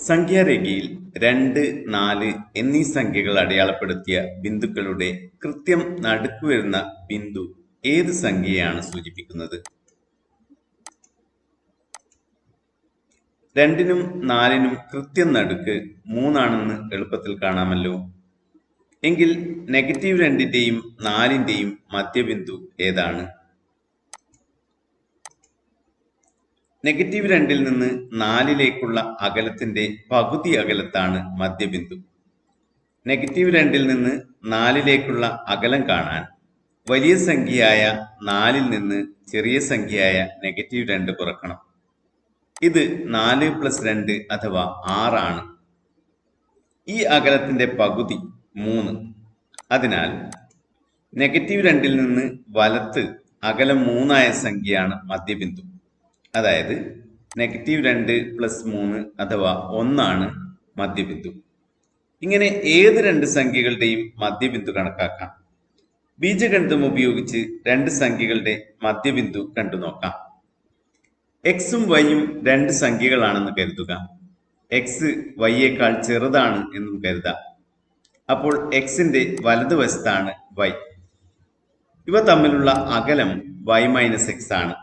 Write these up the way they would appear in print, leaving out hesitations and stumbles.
സംഖ്യാരേഖയിൽ 2, 4 എന്നീ സംഖ്യകൾ അടയാളപ്പെടുത്തിയ ബിന്ദുക്കളുടെ കൃത്യം നടുക്ക് വരുന്ന ബിന്ദു ഏത് സംഖ്യയാണ് സൂചിപ്പിക്കുന്നത്? 2നും 4നും കൃത്യം നടുക്ക് 3 ആണെന്ന് എളുപ്പത്തിൽ കാണാമല്ലോ. എങ്കിൽ -2ന്റെയും 4ന്റെയും മധ്യബിന്ദു ഏതാണ്? -2ൽ നിന്ന് 4ലേക്കുള്ള അകലത്തിന്റെ പകുതി അകലത്താണ് മധ്യബിന്ദു. -2ൽ നിന്ന് 4ലേക്കുള്ള അകലം കാണാൻ വലിയ സംഖ്യയായ 4ൽ നിന്ന് ചെറിയ സംഖ്യയായ -2 കുറക്കണം. ഇത് 4 + 2 അഥവാ 6 ആണ്. ഈ അകലത്തിന്റെ പകുതി 3. അതിനാൽ -2ൽ നിന്ന് വലത്ത് അകലം 3 ആയ സംഖ്യയാണ് മധ്യബിന്ദു. അതായത് -2 + 3 അഥവാ 1 ആണ് മധ്യബിന്ദു. ഇങ്ങനെ ഏത് രണ്ട് സംഖ്യകളുടെയും മധ്യബിന്ദു കണക്കാക്കാം. ബീജഗണിതം ഉപയോഗിച്ച് രണ്ട് സംഖ്യകളുടെ മധ്യബിന്ദു കണ്ടു നോക്കാം. എക്സും വൈയും രണ്ട് സംഖ്യകളാണെന്ന് കരുതുക. എക്സ് വൈയേക്കാൾ ചെറുതാണ് എന്നും കരുതാം. അപ്പോൾ എക്സിന്റെ വലതുവശത്താണ് വൈ. ഇവ തമ്മിലുള്ള അകലം y-x ആണ്.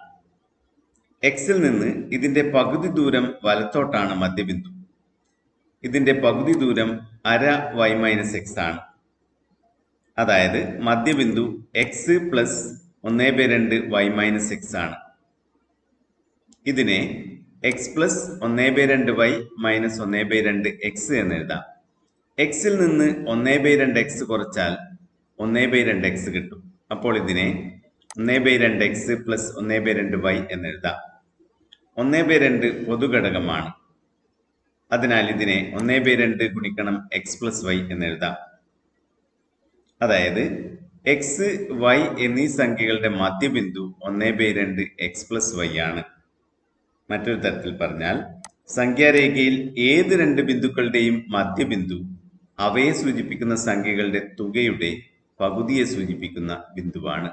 എക്സിൽ നിന്ന് ഇതിന്റെ പകുതി ദൂരം വലത്തോട്ടാണ് മധ്യബിന്ദു. ഇതിന്റെ പകുതി ദൂരം അര y-x ആണ്. അതായത് മധ്യബിന്ദു x + 1/2 y-x ആണ്. ഇതിനെ x + 1/2y - 1/2x എന്ന് എഴുതാം. എക്സിൽ നിന്ന് 1/2x കുറച്ചാൽ 1/2x കിട്ടും. അപ്പോൾ ഇതിനെ 1/2x + 1/2y എന്ന് എഴുതാം. 1/2 പൊതുഘടകമാണ്. അതിനാൽ ഇതിനെ 1/2 ഗുണിക്കണം x + y എന്ന് എഴുതാം. അതായത് x, y എന്നീ സംഖ്യകളുടെ മധ്യബിന്ദു 1/2 x + y ആണ്. മറ്റൊരു തരത്തിൽ പറഞ്ഞാൽ സംഖ്യാരേഖയിൽ ഏത് രണ്ട് ബിന്ദുക്കളുടെയും മധ്യബിന്ദു അവയെ സൂചിപ്പിക്കുന്ന സംഖ്യകളുടെ തുകയുടെ പകുതിയെ സൂചിപ്പിക്കുന്ന ബിന്ദുവാണ്.